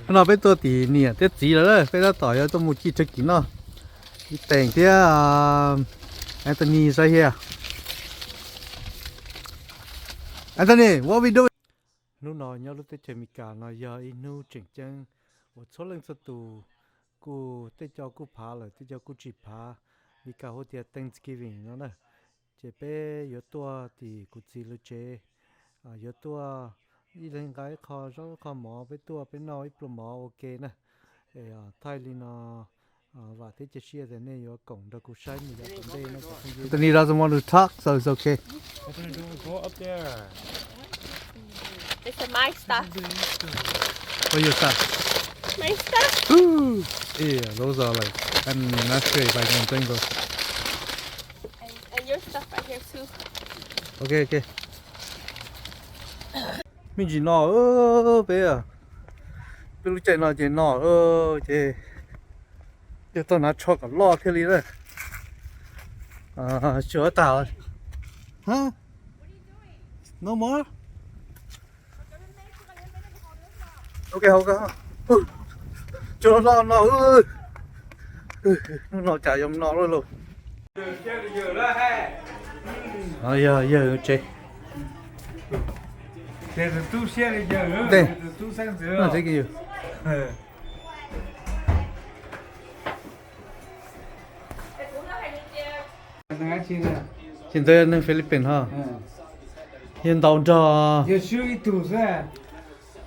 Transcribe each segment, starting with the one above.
nó bên tôi thì nè tết gì rồi đấy bên đó tỏi cho tôi một chi cho kín nó đi tèn thế Anthony right here Anthony what we doing nó nói nhau lúc tết chơi mi cả nó giờ inu chỉnh chân một số lần sau tù cô tết cho cô phá rồi tết cho cô chỉ phá mi cả hôm tiệc Thanksgiving nó nè chế bé yếu tua thì cô chỉ lu chế yếu tua đi lên cái kho số kho mỏ với tua với nói plum mỏ ok nè để thay lên nó và thế chế chia thế này yếu cổng được cô sai mình đã cổng đây nó không Tony doesn't want to talk so it's okay. Go up there. It's my stuff. What your stuff? My stuff. Ooh, yeah, those are like and that's great like one thing though. And your stuff right here too. Okay, okay. Mình chỉ nọ bé à. Bé lúc chạy nọ chỉ nọ chị. Để tao nói cho cả lo thế đi đấy. Sửa tao. Huh? No more? Okay, okay. Cho nó nó chạy giống nó luôn. Giờ chị. Để tu xe đi giờ nữa. Đây. Tu sang giữa. Nó sẽ kêu. Hiện tại ở Philippines ha. Hiện tại cho. Giờ suy tu ra.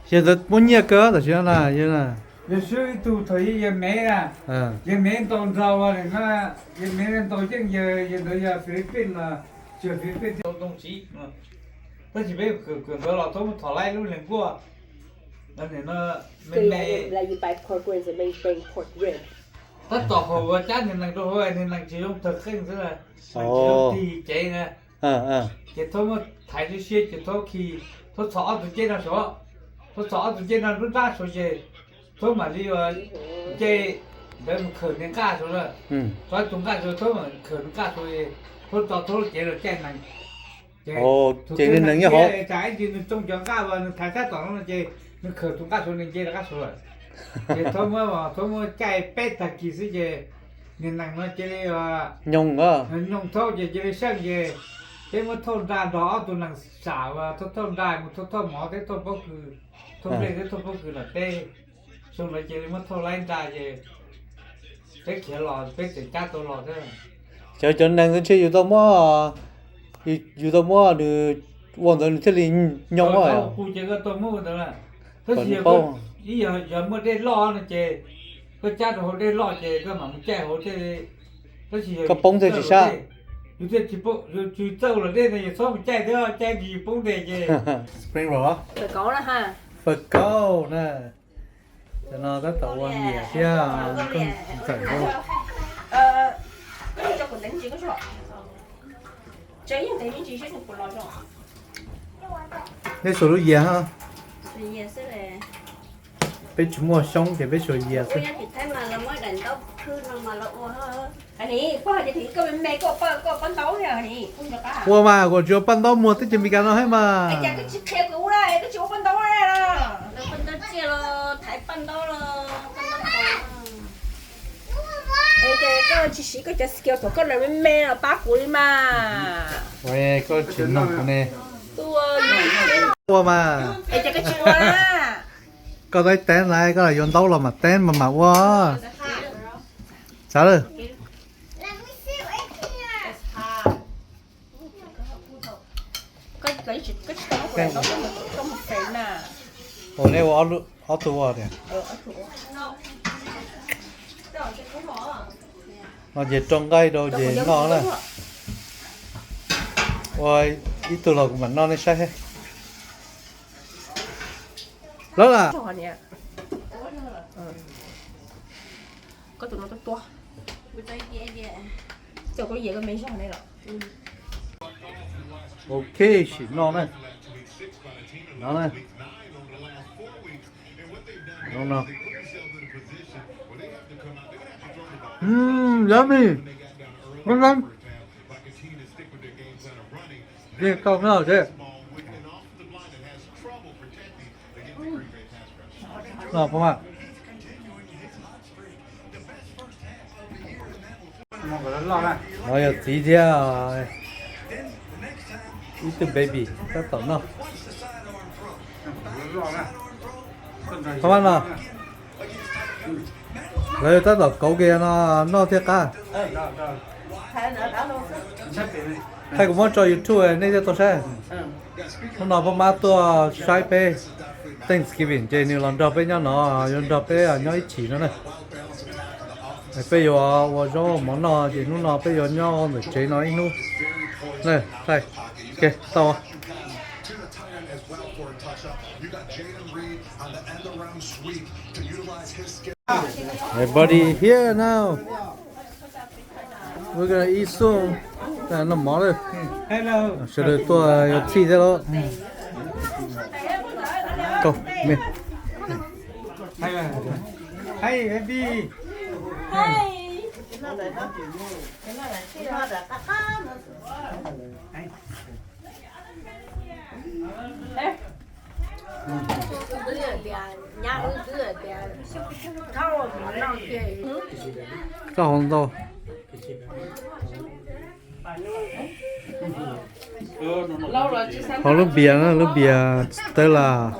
Hiện tại muốn nhớ cơ là chuyện là như là. Giờ suy tu thấy giờ mẹ à. Giờ mẹ tồn rau à nó giờ mẹ tồn chứ giờ Philippines là chưa Philippines đồng chí. Tôi chỉ biết quyền đó là tôi muốn thỏ lại luôn liền qua. Nên nó mình mẹ Là you buy pork ribs and make bring pork ribs. tất tỏ hồ chát nên là đôi nên là chỉ用thực hành thế là chỉ用thì chế nè chỉ thôi mà thay cho xe chỉ thôi khi thôi xỏ từ trên là xỏ thôi xỏ từ trên là rút ra số chế thôi mà đi vào chế để mà khởi đến cá số rồi thôi chúng ta rồi thôi mà khởi đến cá số thôi tỏ thôi chế là chế này chế nên là như họ trái thì trong chọn cá và thay cá tỏ nó chế nó khởi chúng cá số nên chế là cá số rồi thôi mà chạy pet thật kỳ sĩ chế nên là nó chế nhung á nhung thôi chế sang chế thế mà thôn ra đó tụi nàng xảo và thôn ra một thôn mỏ thế thôn bốc cứ thôn đây thế thôn bốc cứ là tê xong rồi chế mà thôn lại ra chế thế kia lò thế chế cha tôi lò thế cho nên cái chuyệnอยู่ตัวđượcวันนั้นที่ลิงnhung rồi cụ chế cái tôi mua đó là thế chỉ giờ mới đây lo này chế cái cha tôi đây lo chế cái mà muốn chạy hồ chế thế chỉ cái bông thì chỉ saoอยู่ที่ปุ๊อยู่เจ้าเหรอเนี่ยอย่าซ้อมใจเด้อใจดีปุ๊บเด้เจ spring roll Phải có là ha. Phật câu nè cho nó rất tàu quan nhẹ chứ không phải đâu cho quần đánh chỉ có chỗ. Chơi những cái chỉ sẽ không lo chỗ. cái số gì ha Thì giờ sẽ là biết chúng mua xong thì biết số gì à bây giờ thì thấy mà mới đánh đâu cứ nó mà lo anh ấy qua thì có bên mẹ có bán đấu rồi anh ấy cũng được à. mua mà của chỗ bán đấu mua tới chuẩn bị cái nó hết mà Anh cái chiếc theo cũ này cái chỗ bán đấu này là bán đấu chia là thái bán đấu là bán đấu ấy cái chỉ sĩ cái chỉ skill số cái là bên mẹ là bác của mà. Ôi có chuyện nồng nè Tua mà ấy cái chuyện là có thấy tên lại có là dùng đấu là mà tên mà quá sao rồi cái trong một cái nè. ồ này ở tủ à nè nó về trong cây đồ về ngon nè ôi ít tủ lò của mình non này sai hết đó là có tụi nó to cho có gì có mấy trò này rồi. ok chỉ ngon này nó này ngon yummy ngon lắm đi câu nào chứ Nó không ạ? Nó là tí thế à? Ít baby, các tổng nào? Không ăn nào? Rồi tất cả cậu kia nó thiệt cả. Thầy cũng muốn cho YouTube này nên tôi sẽ. Hôm nào hôm mai tôi sai pe Thanksgiving chơi nhiều lần đọc với nhau nó đọc với nhau ít chỉ nữa này. Bây giờ tôi cho món nào thì nó bây giờ nhau để chơi nó ít nữa. Này, đây, ok, tao. Everybody here now. We're gonna eat soon. Là nó món rồi. Hello. Sẽ được tôi chỉ thế đó. Go, me. Hey, baby. Cái hòn đâu? Họ lúc bia Stella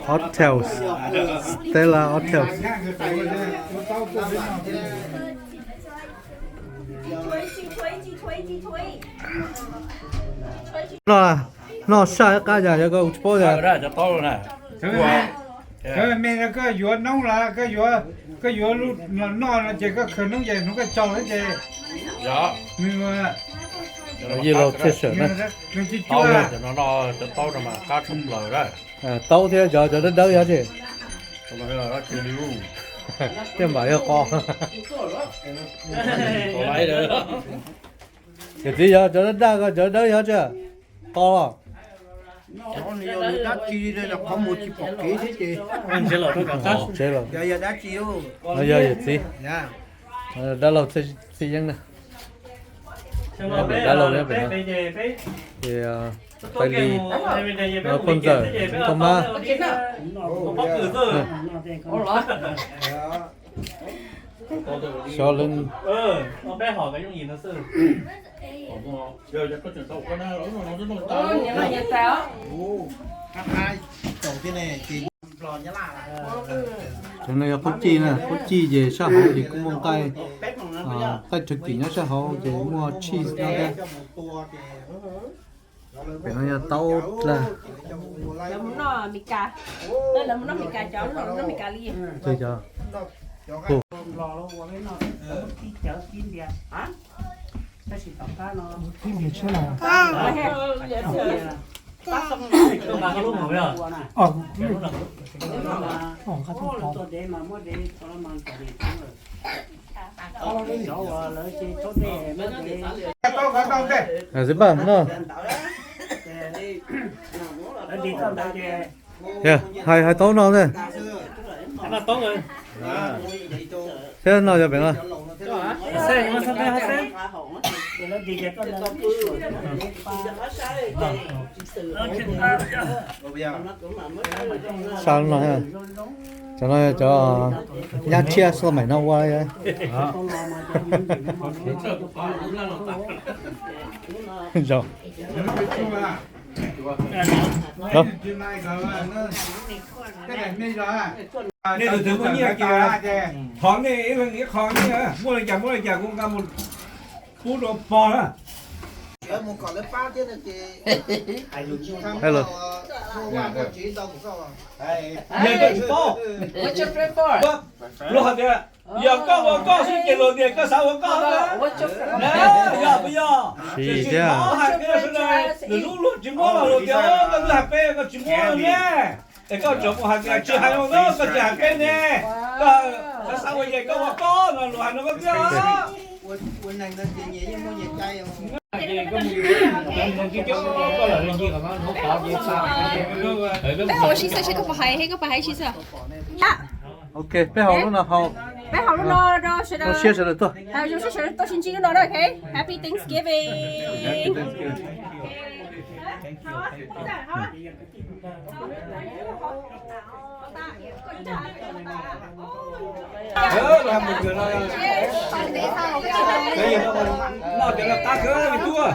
Hotels. Stella Hotels. Nó sai cái gì cái cái bao giờ? Ra cho to rồi nè. Cái mình cái dừa nóng là cái dừa lúc nó là chỉ cái khởi nóng vậy nó cái trâu hết vậy. Dạ. Mình Gì lo chết sợ này. mình chỉ To chua rồi là cho nó cho to rồi mà cá trúng lời đó. Tao thế giờ nó đỡ vậy chứ. Cho nó là chưa lưu. Cái mà yêu con. Có lấy được. Cái gì giờ nó đỡ vậy chứ. To. Đã chi đây là có một chiếc bọc kỹ thế chị. Anh sẽ lời nó cả cắt. Chết rồi. Giờ đã chi đâu. Bây giờ gì? Dạ. Đã lâu thì dân nè. Đã lâu đấy phải thì phải đi con giờ con ma cho lên Nó bé hỏi cái gì nó sư. Giờ cho có chuyện tàu có nó rất là tao. Hai. Đầu tiên này chị lò nhá là. chỗ này là cốt chi về sao họ thì cũng mong cái cái thực kỷ nó sao họ để mua cheese nó cái phải nói là tao là là muốn nó mì cà đây là muốn nó mì cà chó nó mì cà ly chơi cho Nó mà có lúc mà bây giờ. Dễ bạn nó hai tố nó đây Nó tốt rồi. thế nào cho bạn ơi Xem nó sao thế xem. sao nó nói cho nó cho nhá chia sao mày nó qua đây rồi đâu cái này mình rồi. Nên từ từ có nhiều kìa. Khó này cái khó này mua lại chả cũng cả một phút rồi bò đó. Một còn lấy phá chứ chị. hello Nên cái bò. What's your favorite? Lo hạt giờ có suy nghĩ rồi thì có sao có đó. What's your favorite? Nè, bây giờ. gì chứ Có hạt cái này, lúc chỉ mua là rồi cái hạt pe có chỉ mua rồi nè. Để có chỗ một hạt cái chưa hạt đâu đó, có chỉ hạt cái nè. Có sao bây giờ có là loại nó có cái đó. Quên này nó chị nhẹ nhưng mua nhiệt chay không? Bé chị sẽ có phải hay chị sẽ. ok bé hậu lúc nào hậu Bé học nó sẽ nó chia sẻ được tôi sẽ tôi xin chữ nó rồi, okay? Happy Thanksgiving. Thank you. làm một người là đây nó chỉ là ta cứ bị tua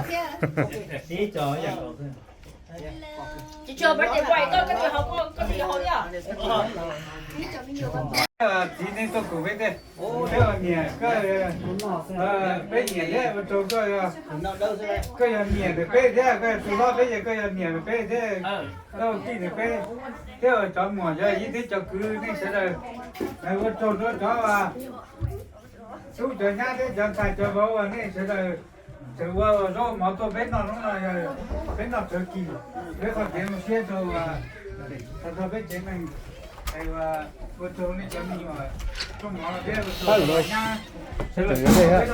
tí cho vậy rồi chị chưa bắt chị quay có gì không có gì không nhá thì nên tôi cũng biết đấy thế là nhẹ cái bé nhẹ đấy mà tôi cái nhẹ được bé thế cái tôi nói bây giờ cái nhẹ được bé thế đâu khi được bé thế ở trong mùa giờ như thế cho cứ nên sẽ là này tôi cho nó cho chú cho nhá thế cho thầy cho bố này sẽ là từ qua rồi mà tôi biết nó là biết nó chơi kỳ biết có chuyện một xe rồi tôi biết chuyện này thì vợ chồng này cho mình mà trong đó là biết vợ chồng nha Xếp ở đây ha.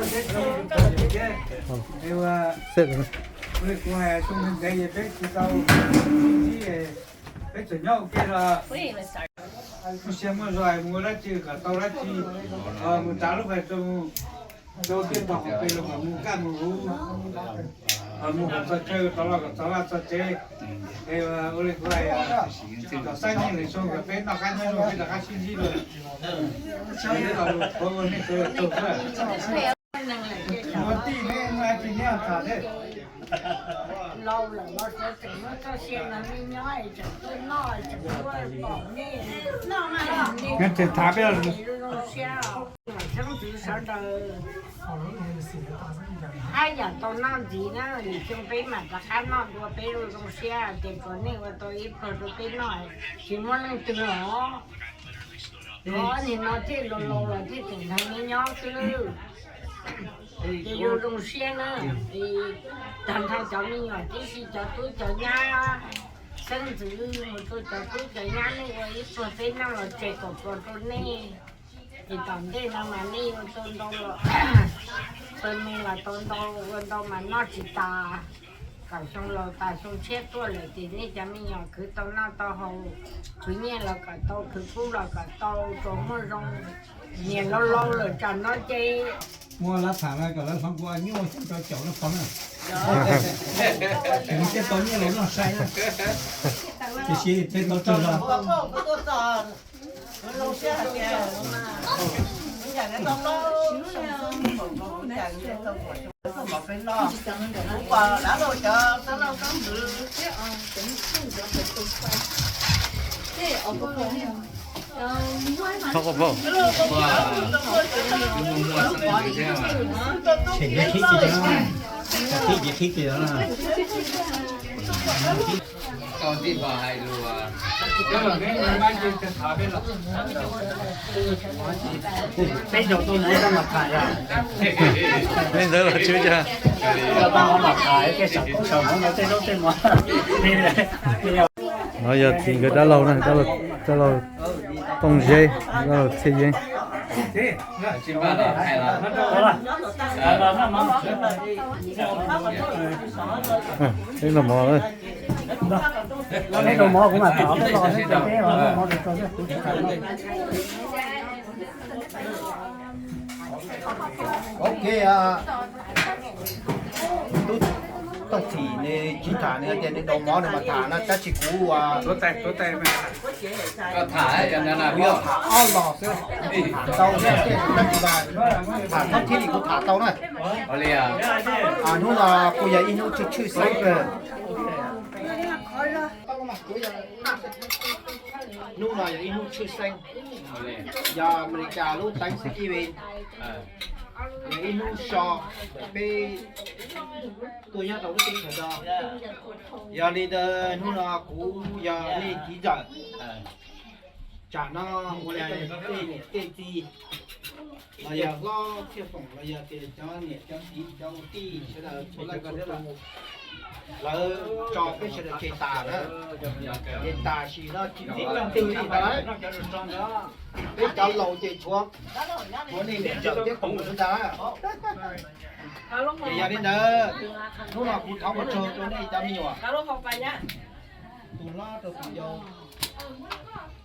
thì Xếp ở với cô này chúng mình đây biết thì tao chỉ biết chở nhau kia là một xe mua rồi mua lá chi cả tao lá chi một trả lúc phải đầu tiên vào học về là mua cá mua hú mua hạt sạch chơi tao là sạch chơi thì ôi cô này nó sang như này xong rồi bên nó cá nhân rồi bên nó cá xin gì rồi chơi là cô này chơi tốt rồi một tí này mà chỉ nhớ thả đấy lâu là nó sẽ chỉnh nó cho xem là mình nói chẳng tôi nói chẳng tôi bỏ đi nó màงั้นจะถามไปแล้ว chẳng chỉ sợ đời hai giờ tôi nói gì nữa thì chung bé mà ta khá nói đua bé rồi trong xe thì còn nếu mà tôi ít rồi tôi bé nói chỉ muốn lên từ đó đó thì nó chỉ lâu là chỉ tỉnh thành với nhau chứ thì vô trong xe nữa thì thành thay cháu mình nhỏ tí thì cháu tôi cháu nhà sinh tử một tôi cháu tôi cháu nhà này rồi ít rồi bé nào là trẻ của tôi này thì tổng thế nào mà đi tôi đâu là tôi mình là tôi đâu mà nó chỉ ta cả xong rồi ta xong chết tôi lại thì nên cho mình nhỏ cứ tôi nó to hầu cứ nhiên là cả tôi cứ cũ là cả tôi tôi mới rong nhìn lâu lâu rồi cho nó chơi mua lá thả này cả lá phong qua nhưng mà cho chậu nó phấn à cái tối như lấy nó say đó cái gì thì nó trơn rồi Không có vô. chỉ cái gì đó là còn đi vào hai lùa cái là cái mai chơiจะถามไปแล้ว bây giờ tôi lấy ra mặt thải à Nên giờ là chưa chưa. giờ tao mặt thải cái sầu nó tên đâu tên mà Nói giờ thì người đã lâu này, đã lâu tông dây, đã lâu thế dây. thế chỉ ba là hai là Thế là mò đấy. cái đồ mỏ cũng là tỏ cái lo cái mà mỏ được rồi ok tôi chỉ này chỉ thả này tiền đầu mỏ này mà thả nó chắc chỉ cú tôi tay mà có thả cho nên là bây giờ thả ao lò xưa thả tàu này chắc chỉ là thả nó thì cũng thả tàu này ở đây à nó là cô già in nó chưa sáng rồi lúc này in nó chưa xanh giờ America lúc đánh sẽ đi về in nó sò về tôi nhớ đâu cái gì đó giờ đi đó nó là cũ giờ đi chỉ giờ chả nó là cái gì là giờ lo theo phòng là giờ thì cho nhiệt cho tí cho tí sẽ là số lại còn rất là cho cái sẽ là chế tà đó chế tà thì nó chỉ là tiêu gì đấy cái cho lầu chế xuống muốn đi để chờ tiếp cùng chúng ta thì giờ đến đó lúc nào cũng tháo một trường chỗ này cho mình à tụ lo tụ dầu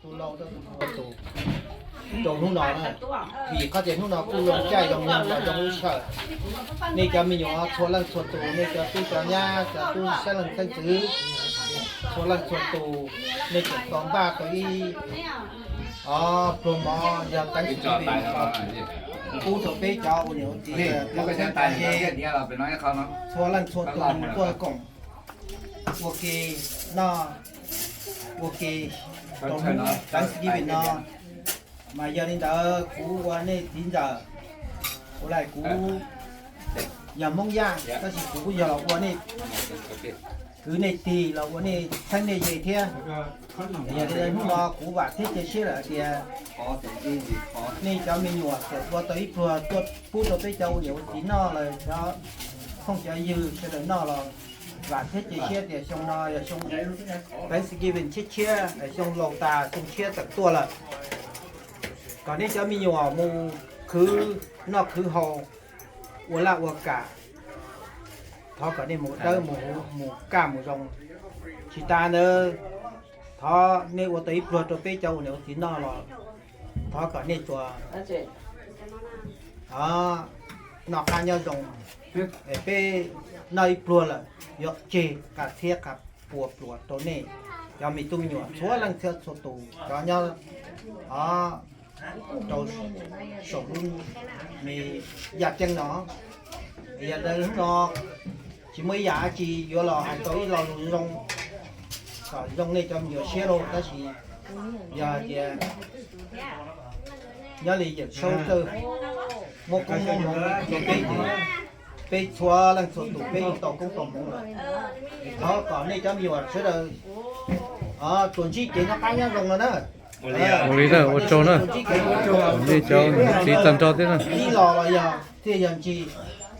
tụ lâu tụ chỗ lúc nào thì có thể lúc nào cũng luôn chạy trong là trong sợ nên cho mình nhỏ số lần số tù nên cho tôi cho nhà cho tôi sẽ lần thanh thứ số lần số tù nên chỉ còn ba cái pro mò giờ tánh cái sĩ trò kỳ tài bình là gì cú thổ bê cho u nhiều thì nó cái xe tài này cái gì là phải nói không nó xóa lần xóa tuần tôi cổng ok nó ok tổng tánh sĩ kỳ bình nó mà giờ đến đó cú qua đây 9 giờ cú lại cú giờ mong ra ta chỉ cú giờ là qua đây cứ này thì là qua đây thanh này gì thế giờ đây lúc đó cú vặt thế chơi xí là thì này cho mình nhọ sẽ qua tới vừa tuột phút rồi tới châu nhiều chỉ nó là nó không cho dư cho đến nó là vặt thế chơi xí thì xong nó xong cái ski bên chết chia xong lồng tà xong chia tận tua là còn đây cho mình nhỏ mù cứ nó cứ hồ uốn lại uốn cả thọ cả đây một đôi một cả một dòng chỉ ta nữa thọ nếu uốn tới vừa tới châu nếu thì nó là thọ cả đây chùa nó cá nhau dòng để nơi vừa là dọc chè cả thiết cả bùa tối này cho mình tung nhỏ số lần theo số tù cho nhau đầu sổ luôn mì giặt chân nó giờ đây nó chỉ mới giả chỉ vô lò hành tối lò rong rồi rong này cho nhiều xe đâu ta chỉ giờ nhớ lì giờ sâu từ một con một bê xóa lần số tụ bê tàu công tổng một rồi đó còn này cho nhiều sẽ đời tuần chi chỉ nó cá nhân rong rồi đó một lý nữa một chỗ nữa đi cho chỉ tận cho thế này đi lò là giờ thì giờ chỉ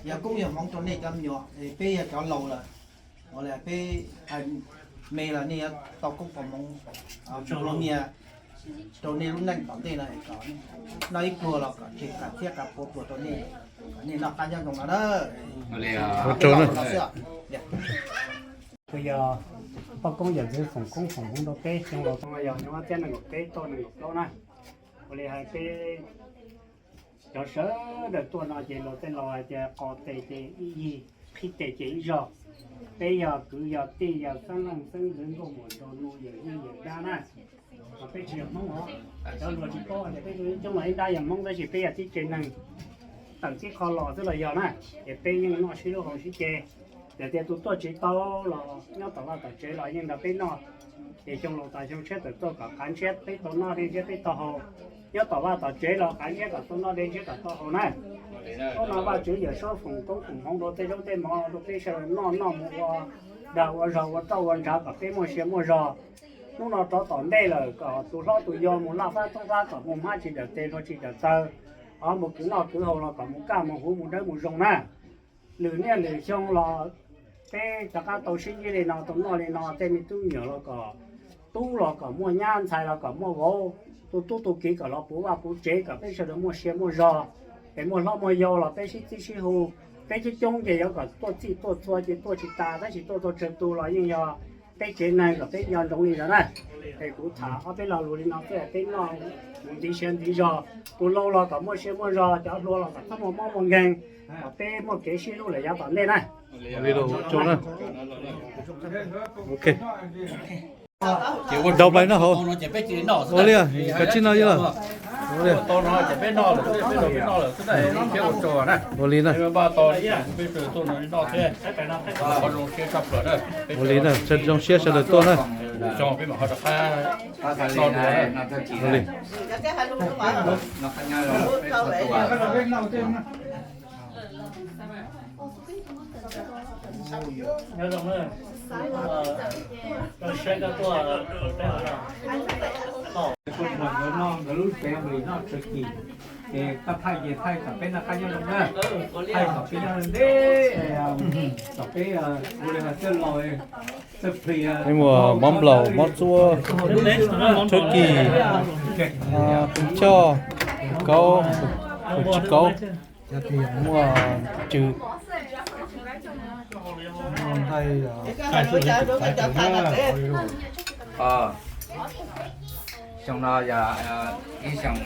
giờ cũng nhiều mong chỗ này cho nhiều thì bây giờ cho lầu là gọi là bây mê là này tàu cũng còn mong chỗ lông nhà chỗ này lúc này tổng tiền này có nó ít vừa là chỉ cả thiết cả bộ chỗ này nên là cá nhân rong đó một chỗ nữa bây giờ bao công giờ dưới phòng công đâu té trong đầu trong giờ nhưng mà té này té to này lâu này bây giờ té cho sớ được tôi nói chuyện rồi tên là có tệ gì khi tệ chỉ rồi bây giờ cứ giờ tí giờ sang lần sang đến có một đồ nuôi giờ ra này mà bây giờ mong họ cho rồi chỉ có để bây trong này đa giờ mong tới chỉ bây giờ tí trên này tận chỉ kho lò tức là giờ này để bây giờ nó xí đâu họ xí chè để tôi chỉ tao là nhớ tao là tao chế lại nhưng là bên nó để trong lồng tài trong chết tôi cả cán chết tới tôi nó đi chết tới tao hồ nhớ tao là tao chế là cán chết là tôi nó đi chết là tao hồ này tôi nói vào chữ giờ số phùng công phùng không đâu tới đâu tới mò đâu tới sao nó mua đào rau tao ăn cháo cả cái mua xe mua rau lúc nào tao tòn đây là cả tôi lo tôi do muốn làm phát tôi ra cả một hai chỉ để tên nó chỉ để tao một cái nào cứ hồ là cả một cá một hũ một đấy một rồng này lửa này lửa xong là cái tất cả tàu sinh như này nào tụi nó này nào tên mình tu nhiều là cả tu là cả mua nhang xài là cả mua gỗ tu kỹ cả là bố chế cả bây giờ nó mua xe mua giò cái mua lo mua dầu là bây giờ hồ bây giờ trong cái có cả tôi chỉ ta đấy chỉ tôi chơi tu là như giờ bây giờ này là bây giờ đồng ý rồi này cái cụ thả ở bên lò lùi nó cái bên nó đi xem đi giò tu lâu là cả mua xe mua giò cho lâu là cả thắp một ngàn bên một cái xe lùi là giá bán lên này đi đâu chỗ nữa ok đọc lại nó hổ ô lia cái chi nó chưa ô lia to nó chỉ biết nó là biết nó là cái này cái ổ trò này ô lia này cái ba to đấy bây giờ tôi nói nó thế còn dùng xe sập rồi đấy ô lia này chân trong xe sẽ được to này cho cái mà họ đặt pha nó thay nó theo chỉ ô lia nó khác nhau rồi nhớ rồi nữa tôi sẽ có tôi ở đây con mà nó lúc bé mình nó thực kỳ thì các thầy cả bên là khai nhân đó thầy cả bên là đấy cả bên người là chân lòi chân phì cái mùa mắm lẩu mắm chua turkey cũng cho câu câu mùa trừ hay xong rồi giờ cái xong